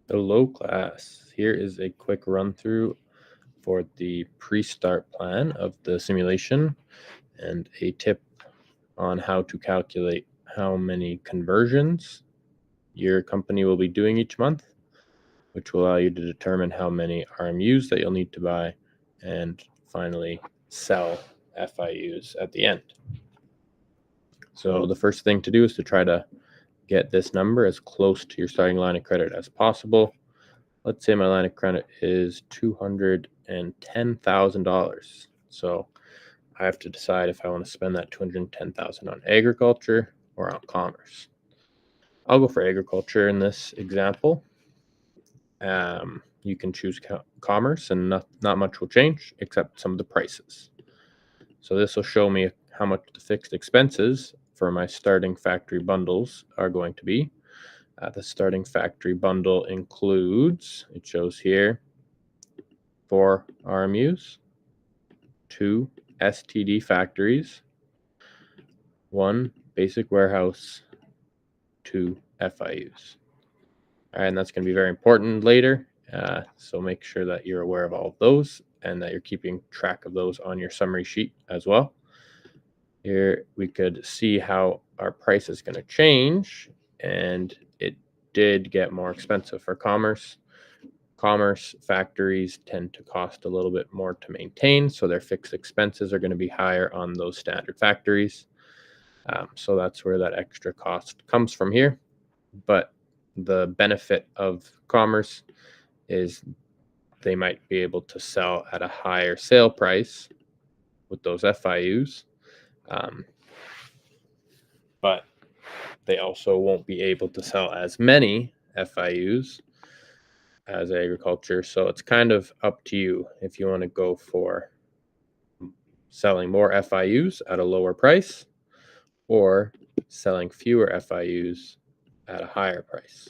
Hello class. Here is a quick run through for the pre-start plan of the simulation and a tip on how to calculate how many conversions your company will be doing each month, which will allow you to determine how many RMUs that you'll need to buy and finally sell FIUs at the end. So the first thing to do is to try to get this number as close to your starting line of credit as possible. Let's say my line of credit is $210,000. So I have to decide if I want to spend that $210,000 on agriculture or on commerce. I'll go for agriculture in this example. You can choose commerce and not much will change except some of the prices. So this will show me how much the fixed expenses for my starting factory bundles are going to be. The starting factory bundle includes, it shows here, 4 RMUs, 2 STD factories, 1 basic warehouse, 2 FIUs. All right, and that's going to be very important later. So make sure that you're aware of all of those and that you're keeping track of those on your summary sheet as well. Here we could see how our price is going to change, and it did get more expensive for commerce. Commerce factories tend to cost a little bit more to maintain, so their fixed expenses are going to be higher on those standard factories. So that's where that extra cost comes from here. But the benefit of commerce is they might be able to sell at a higher sale price with those FIUs. But they also won't be able to sell as many FIUs as agriculture. So it's kind of up to you if you want to go for selling more FIUs at a lower price or selling fewer FIUs at a higher price.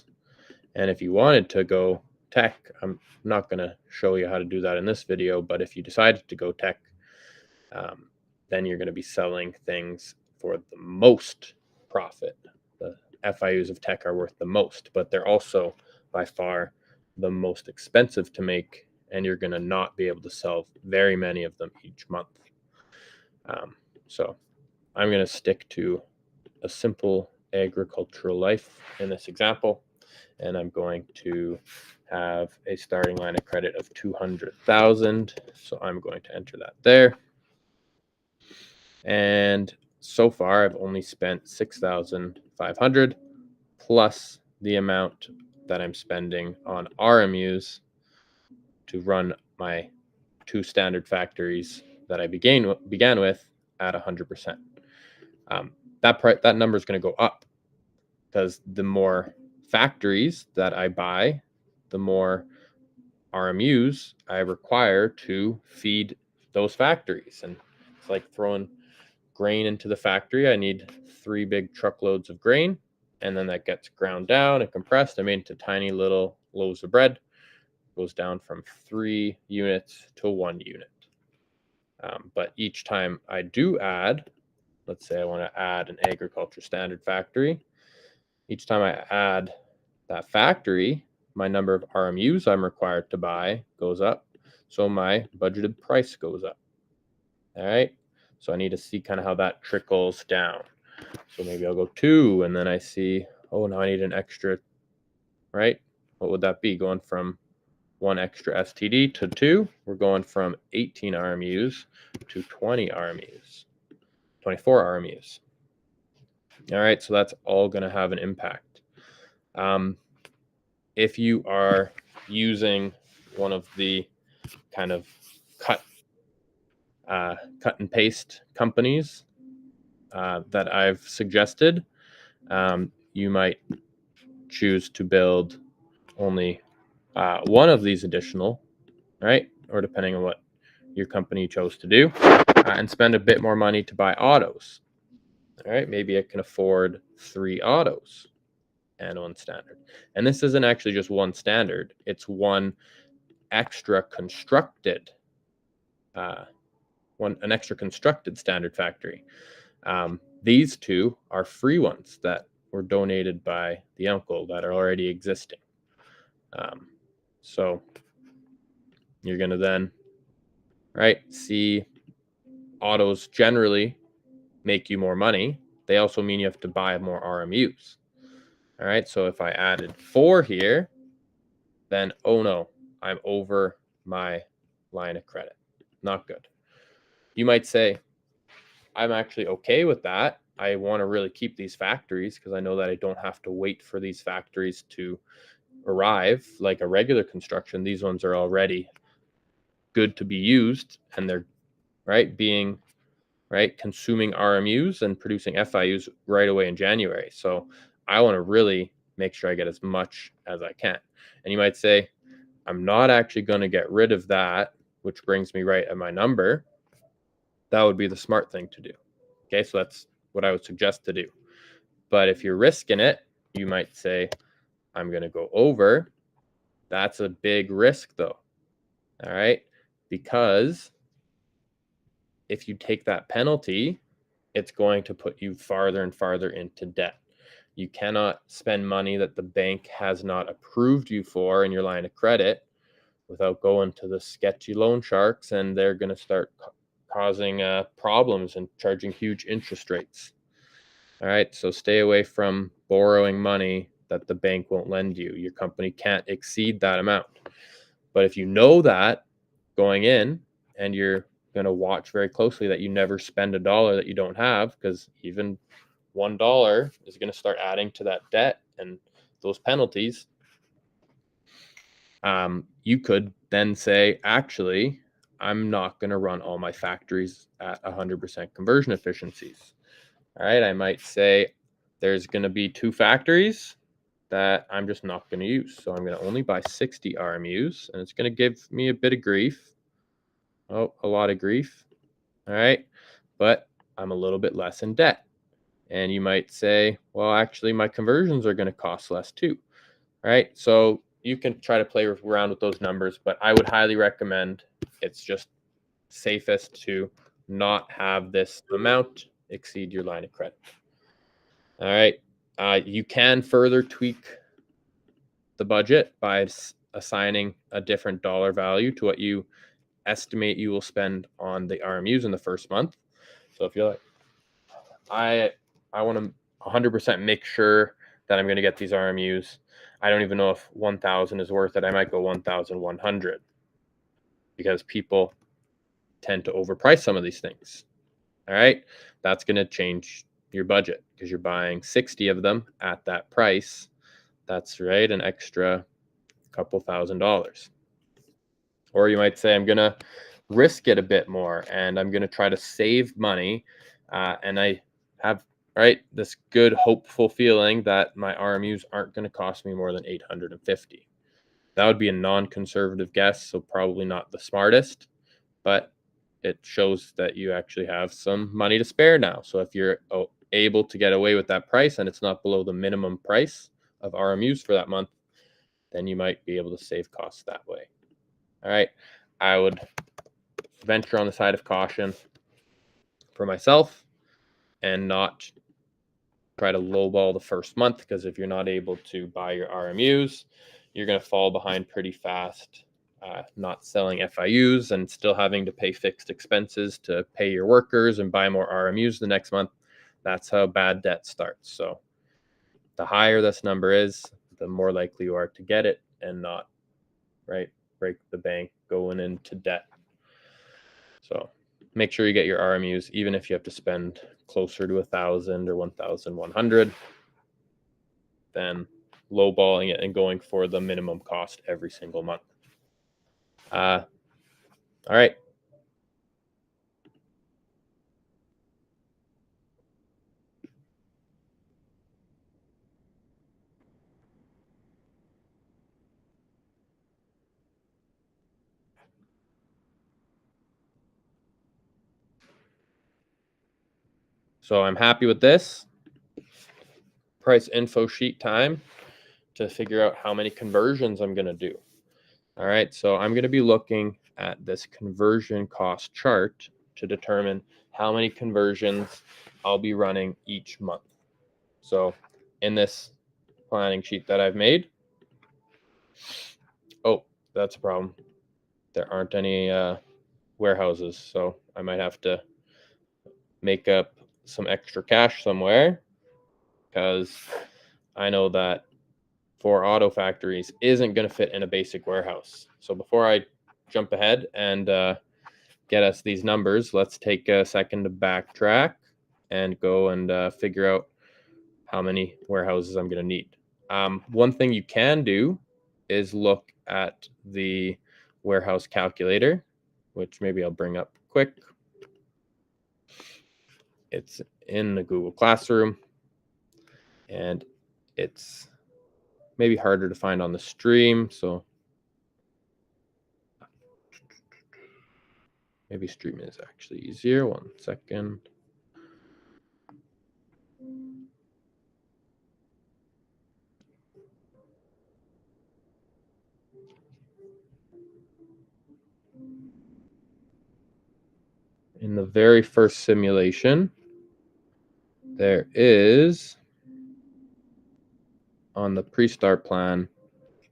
And if you wanted to go tech, I'm not going to show you how to do that in this video, but if you decided to go tech, then you're going to be selling things for the most profit. The FIUs of tech are worth the most, but they're also by far the most expensive to make, and you're going to not be able to sell very many of them each month. So I'm going to stick to a simple agricultural life in this example, and I'm going to have a starting line of credit of 200,000. So I'm going to enter that there. And so far I've only spent 6,500 plus the amount that I'm spending on RMUs to run my 2 standard factories that I began with at 100%. That number is going to go up because the more factories that I buy, the more RMUs I require to feed those factories. And it's like throwing grain into the factory. I need 3 big truckloads of grain, and then that gets ground down and compressed. I made into tiny little loaves of bread. It goes down from 3 units to 1 unit. But each time I do add, let's say I want to add an agriculture standard factory, each time I add that factory, my number of RMUs I'm required to buy goes up, so my budgeted price goes up. All right, so I need to see kind of how that trickles down. So maybe I'll go 2, and then I see, oh, now I need an extra, right? What would that be? Going from 1 extra STD to 2, we're going from 18 RMUs to 20 RMUs, 24 RMUs. All right, so that's all going to have an impact. If you are using one of the kind of cut and paste companies that I've suggested, you might choose to build only 1 of these additional, right? Or depending on what your company chose to do, and spend a bit more money to buy autos. All right, maybe I can afford 3 autos and 1 standard. And this isn't actually just 1 standard, it's 1 extra constructed an extra constructed standard factory. These 2 are free ones that were donated by the uncle that are already existing. So you're going to then, right, see autos generally make you more money. They also mean you have to buy more RMUs. All right, so if I added 4 here, then oh no, I'm over my line of credit. Not good. You might say, I'm actually okay with that. I want to really keep these factories because I know that I don't have to wait for these factories to arrive like a regular construction. These ones are already good to be used, and they're being consuming RMUs and producing FIUs right away in January. So I want to really make sure I get as much as I can. And you might say, I'm not actually going to get rid of that, which brings me right at my number. That would be the smart thing to do. Okay, so that's what I would suggest to do. But if you're risking it, you might say, I'm going to go over. That's a big risk, though. All right, because if you take that penalty, it's going to put you farther and farther into debt. You cannot spend money that the bank has not approved you for in your line of credit without going to the sketchy loan sharks, and they're going to start causing problems and charging huge interest rates. All right, so stay away from borrowing money that the bank won't lend you. Your company can't exceed that amount. But if you know that going in, and you're going to watch very closely that you never spend a dollar that you don't have, because even $1 is going to start adding to that debt and those penalties. You could then say, actually, I'm not going to run all my factories at 100% conversion efficiencies. All right, I might say there's going to be 2 factories that I'm just not going to use. So I'm going to only buy 60 RMUs, and it's going to give me a bit of grief. Oh, a lot of grief. All right, but I'm a little bit less in debt. And you might say, well, actually, my conversions are going to cost less too. All right, so you can try to play around with those numbers, but I would highly recommend, it's just safest to not have this amount exceed your line of credit. All right, you can further tweak the budget by assigning a different dollar value to what you estimate you will spend on the RMUs in the first month. So if you're like, I want to 100% make sure that I'm going to get these RMUs. I don't even know if 1,000 is worth it. I might go 1,100 because people tend to overprice some of these things. All right, that's going to change your budget because you're buying 60 of them at that price. That's right, an extra couple $1,000. Or you might say, I'm going to risk it a bit more and I'm going to try to save money. And I have this good, hopeful feeling that my RMUs aren't going to cost me more than 850. That would be a non-conservative guess, so probably not the smartest, but it shows that you actually have some money to spare now. So if you're able to get away with that price and it's not below the minimum price of RMUs for that month, then you might be able to save costs that way. All right, I would venture on the side of caution for myself and not try to lowball the first month, because if you're not able to buy your RMUs, you're going to fall behind pretty fast, not selling FIUs and still having to pay fixed expenses to pay your workers and buy more RMUs the next month. That's how bad debt starts. So the higher this number is, the more likely you are to get it and not break the bank going into debt. So make sure you get your RMUs, even if you have to spend closer to 1,000 or 1,100, then lowballing it and going for the minimum cost every single month. All right. So I'm happy with this. Price info sheet time to figure out how many conversions I'm going to do. All right, so I'm going to be looking at this conversion cost chart to determine how many conversions I'll be running each month. So in this planning sheet that I've made, Oh, that's a problem. There aren't any warehouses, so I might have to make up some extra cash somewhere, because I know that 4 auto factories isn't going to fit in a basic warehouse. So before I jump ahead and get us these numbers, let's take a second to backtrack and go and figure out how many warehouses I'm going to need. One thing you can do is look at the warehouse calculator, which maybe I'll bring up quick. It's in the Google Classroom, and it's maybe harder to find on the stream, so maybe stream is actually easier. 1 second. In the very first simulation, there is, on the pre-start plan,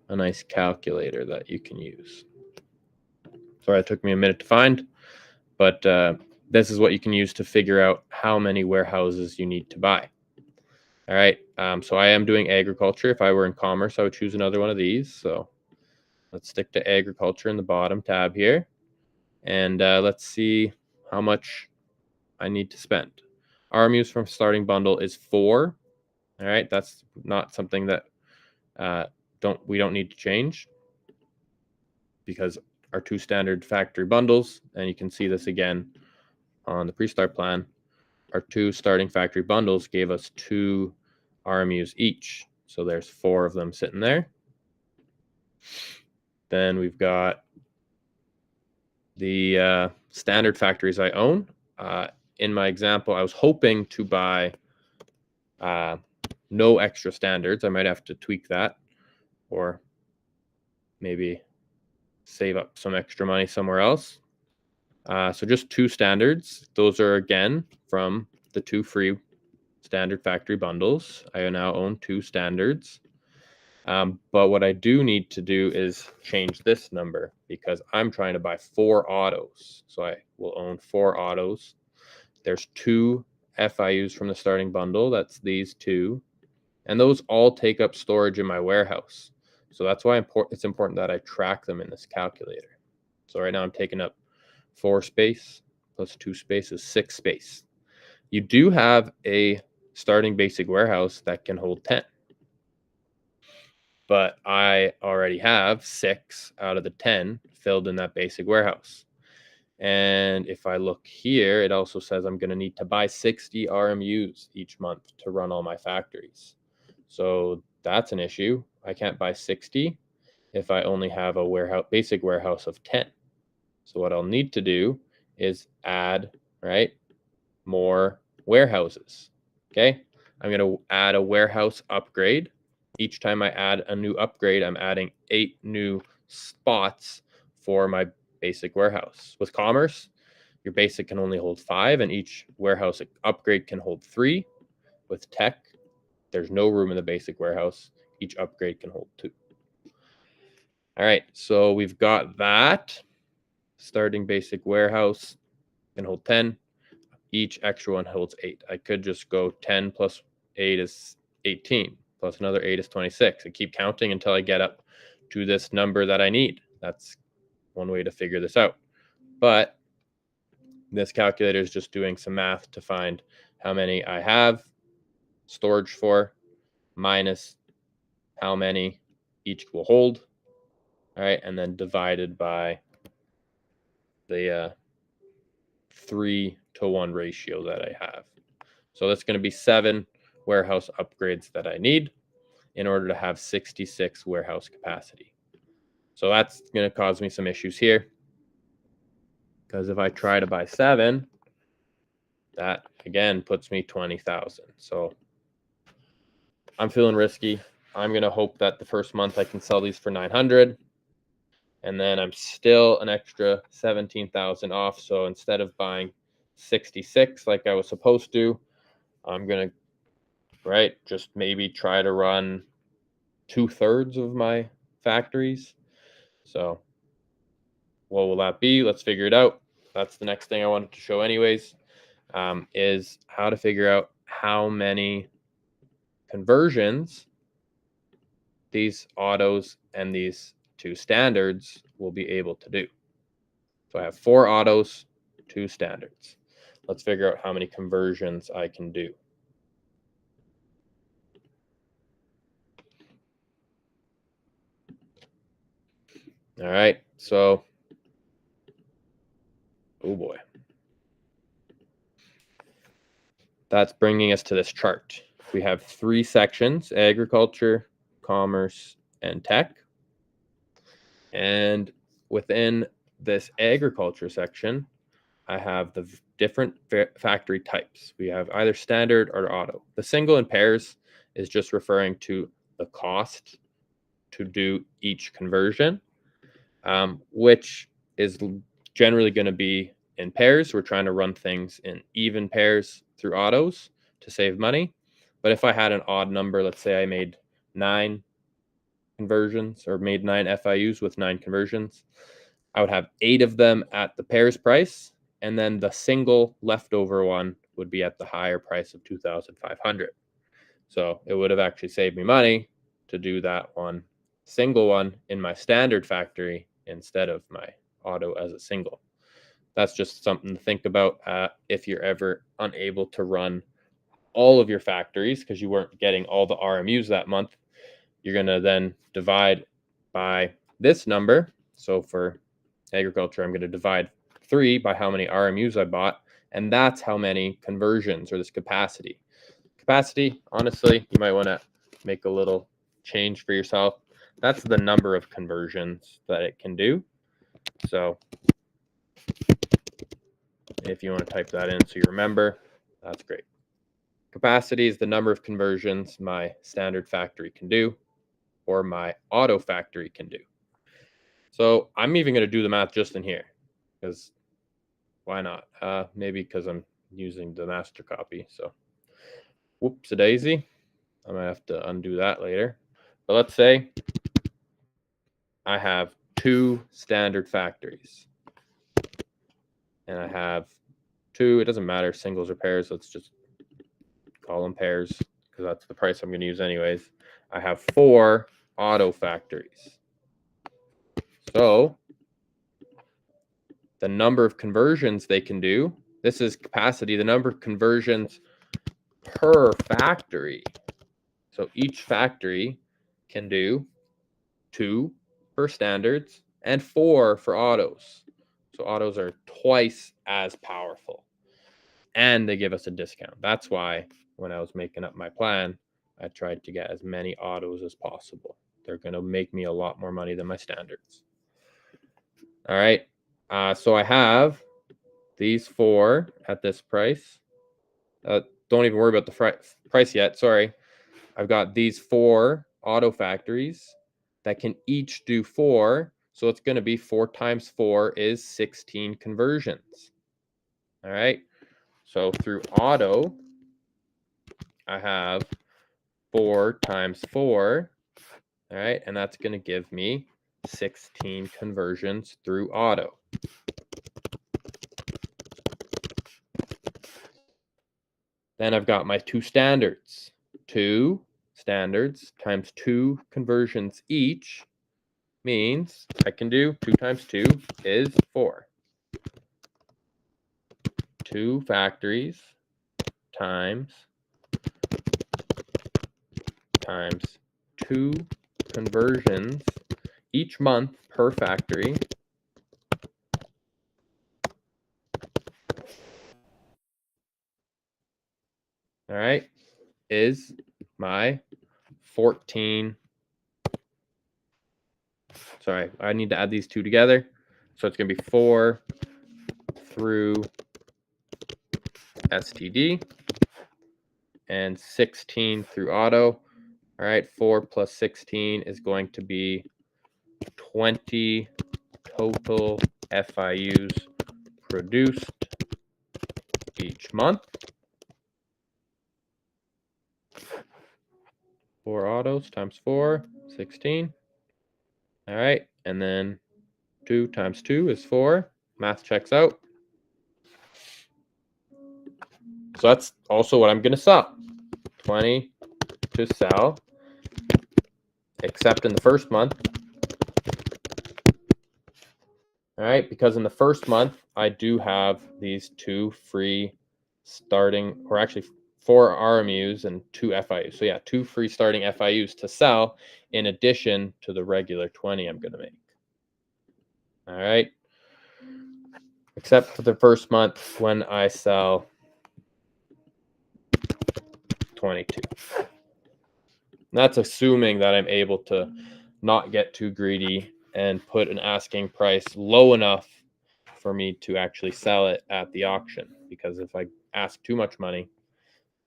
a nice calculator that you can use. Sorry, it took me a minute to find, but this is what you can use to figure out how many warehouses you need to buy. All right, so I am doing agriculture. If I were in commerce, I would choose another one of these. So let's stick to agriculture in the bottom tab here, and let's see how much I need to spend. RMUs from starting bundle is 4. All right, that's not something that we don't need to change, because our 2 standard factory bundles, and you can see this again on the pre-start plan, our 2 starting factory bundles gave us 2 RMUs each. So there's 4 of them sitting there. Then we've got the standard factories I own. In my example, I was hoping to buy no extra standards. I might have to tweak that, or maybe save up some extra money somewhere else. So just 2 standards. Those are, again, from the 2 free standard factory bundles. I now own 2 standards. But what I do need to do is change this number, because I'm trying to buy 4 autos. So I will own 4 autos. There's 2 FIUs from the starting bundle. That's these 2. And those all take up storage in my warehouse. So that's why it's important that I track them in this calculator. So right now I'm taking up 4 space plus 2 space is 6 space. You do have a starting basic warehouse that can hold 10. But I already have 6 out of the 10 filled in that basic warehouse. And if I look here, it also says I'm going to need to buy 60 RMUs each month to run all my factories. So that's an issue. I can't buy 60 if I only have a basic warehouse of 10. So what I'll need to do is add, right, more warehouses. Okay, I'm going to add a warehouse upgrade. Each time I add a new upgrade, I'm adding 8 new spots for my basic warehouse. With commerce, your basic can only hold 5, and each warehouse upgrade can hold 3. With tech, there's no room in the basic warehouse. Each upgrade can hold 2. All right, so we've got that. Starting basic warehouse can hold 10. Each extra one holds 8. I could just go 10 plus 8 is 18, plus another 8 is 26. And keep counting until I get up to this number that I need. That's one way to figure this out. But this calculator is just doing some math to find how many I have storage for, minus how many each will hold. All right, and then divided by the 3-to-1 ratio that I have. So that's going to be 7 warehouse upgrades that I need in order to have 66 warehouse capacity. So that's going to cause me some issues here, because if I try to buy 7, that again puts me 20,000. So I'm feeling risky. I'm going to hope that the first month I can sell these for 900, and then I'm still an extra 17,000 off. So instead of buying 66 like I was supposed to, I'm going to, just maybe try to run 2/3 of my factories. So what will that be? Let's figure it out. That's the next thing I wanted to show anyways, is how to figure out how many conversions these autos and these two standards will be able to do. So I have 4 autos, 2 standards. Let's figure out how many conversions I can do. All right, so, oh boy. That's bringing us to this chart. We have 3 sections: agriculture, commerce, and tech. And within this agriculture section, I have the different factory types. We have either standard or auto. The single in pairs is just referring to the cost to do each conversion, which is generally going to be in pairs. We're trying to run things in even pairs through autos to save money. But if I had an odd number, let's say I made 9 conversions or made 9 FIUs with 9 conversions, I would have 8 of them at the pairs price, and then the single leftover one would be at the higher price of 2,500. So it would have actually saved me money to do that one single one in my standard factory instead of my auto as a single. That's just something to think about if you're ever unable to run all of your factories because you weren't getting all the RMUs that month. You're going to then divide by this number. So for agriculture, I'm going to divide 3 by how many RMUs I bought, and that's how many conversions, or this capacity. Capacity, honestly, you might want to make a little change for yourself. That's the number of conversions that it can do. So if you want to type that in so you remember, that's great. Capacity is the number of conversions my standard factory can do, or my auto factory can do. So I'm even going to do the math just in here, because why not? Maybe because I'm using the master copy. So whoops-a-daisy. I might have to undo that later. But let's say I have 2 standard factories. And I have 2, it doesn't matter, singles or pairs. Let's just call them pairs because that's the price I'm going to use anyways. I have 4 auto factories. So the number of conversions they can do, this is capacity, the number of conversions per factory. So each factory can do 2 for standards and 4 for autos. So autos are twice as powerful, and they give us a discount. That's why when I was making up my plan, I tried to get as many autos as possible. They're going to make me a lot more money than my standards. All right. So I have these 4 at this price. Don't even worry about the price yet. Sorry. I've got these 4 auto factories that can each do 4. So it's going to be 4 times 4 is 16 conversions. All right. So through auto, I have 4 times 4. All right. And that's going to give me 16 conversions through auto. Then I've got my 2 standards. 2 standards times 2 conversions each means I can do 2 times 2 is 4. 2 factories times 2 conversions each month per factory. All right, is my 14. Sorry, I need to add these 2 together. So it's going to be 4 through STD and 16 through auto. All right, 4 plus 16 is going to be 20 total FIUs produced each month. 4 autos times 4, 16. All right, and then 2 times 2 is 4. Math checks out. So that's also what I'm going to sell. 20 to sell, except in the first month. All right, because in the first month, I do have these 2 free starting, or actually 4 RMUs and 2 FIUs. So yeah, 2 free starting FIUs to sell in addition to the regular 20 I'm going to make. All right. Except for the first month when I sell 22. That's assuming that I'm able to not get too greedy and put an asking price low enough for me to actually sell it at the auction. Because if I ask too much money,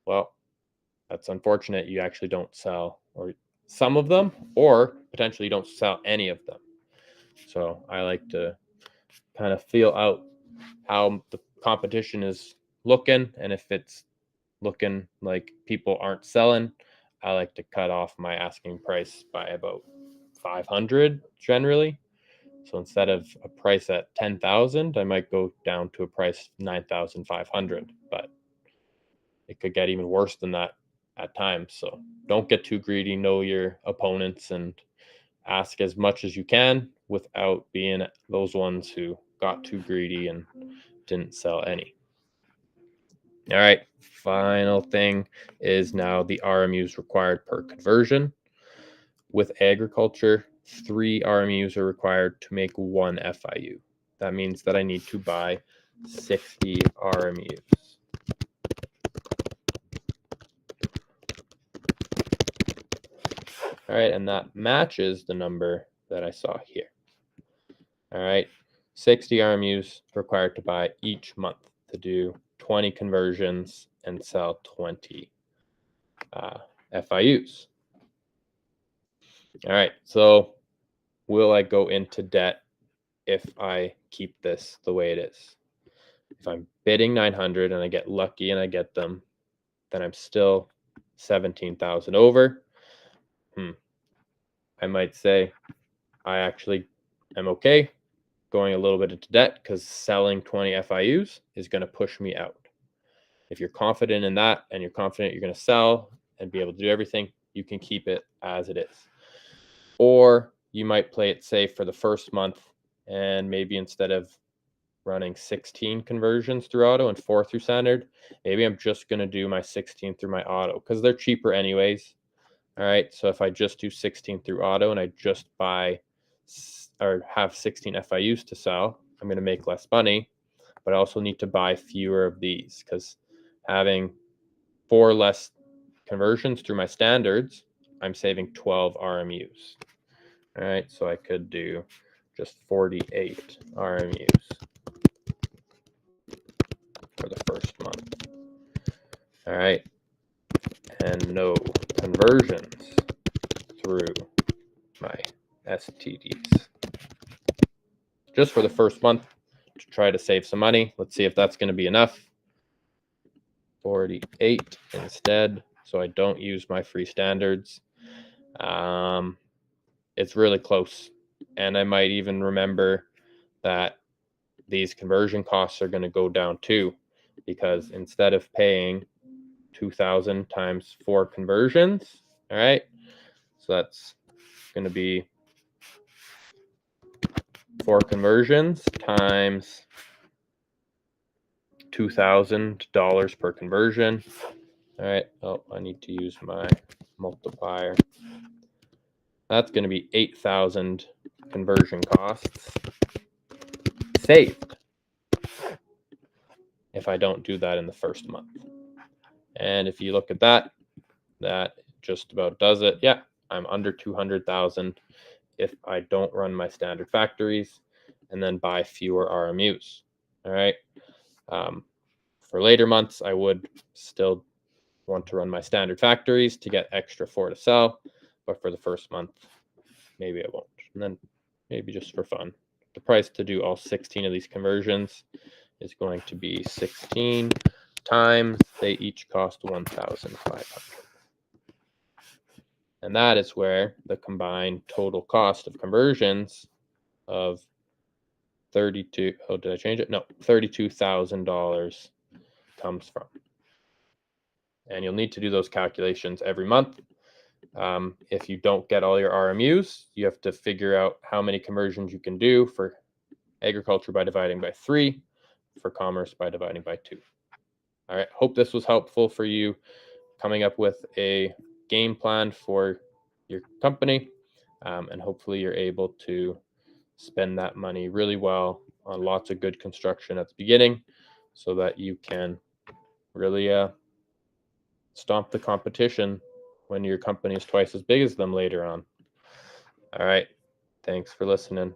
well, that's unfortunate. You actually don't sell or some of them, or potentially you don't sell any of them. So I like to kind of feel out how the competition is looking, and if it's looking like people aren't selling, I like to cut off my asking price by about 500 generally. So instead of a price at 10,000, I might go down to a price 9,500, but it could get even worse than that at times. So don't get too greedy, know your opponents, and ask as much as you can without being those ones who got too greedy and didn't sell any. All right, final thing is now the RMUs required per conversion. With agriculture, 3 RMUs are required to make 1 FIU. That means that I need to buy 60 RMUs. All right, and that matches the number that I saw here. All right, 60 RMUs required to buy each month to do 20 conversions and sell 20 FIUs. All right, so will I go into debt if I keep this the way it is? If I'm bidding 900 and I get lucky and I get them, then I'm still 17,000 over. I might say I actually am okay going a little bit into debt because selling 20 FIUs is going to push me out. If you're confident in that and you're confident you're going to sell and be able to do everything, you can keep it as it is. Or you might play it safe for the first month, and maybe instead of running 16 conversions through auto and 4 through standard, maybe I'm just going to do my 16 through my auto because they're cheaper anyways. All right, so if I just do 16 through auto and I just buy or have 16 FIUs to sell, I'm going to make less money, but I also need to buy fewer of these because having 4 less conversions through my standards, I'm saving 12 RMUs. All right, so I could do just 48 RMUs for the first month. All right, and no conversions through my STDs. Just for the first month to try to save some money. Let's see if that's going to be enough. 48 instead, so I don't use my free standards. It's really close, and I might even remember that these conversion costs are going to go down too, because instead of paying 2,000 times 4 conversions, all right, so that's going to be 4 conversions times $2,000 per conversion. All right. Oh, I need to use my multiplier. That's going to be 8,000 conversion costs saved if I don't do that in the first month. And if you look at that, that just about does it. Yeah, I'm under 200,000 if I don't run my standard factories and then buy fewer RMUs. All right. For later months, I would still want to run my standard factories to get extra 4 to sell, but for the first month, maybe I won't. And then maybe just for fun, the price to do all 16 of these conversions is going to be 16 times, they each cost 1,500. And that is where the combined total cost of conversions of 32, oh, did I change it? No, $32,000 comes from. And you'll need to do those calculations every month. If you don't get all your RMUs, you have to figure out how many conversions you can do for agriculture by dividing by 3, for commerce by dividing by 2. All right, hope this was helpful for you coming up with a game plan for your company, and hopefully you're able to spend that money really well on lots of good construction at the beginning so that you can really stomp the competition when your company is twice as big as them later on. All right, thanks for listening.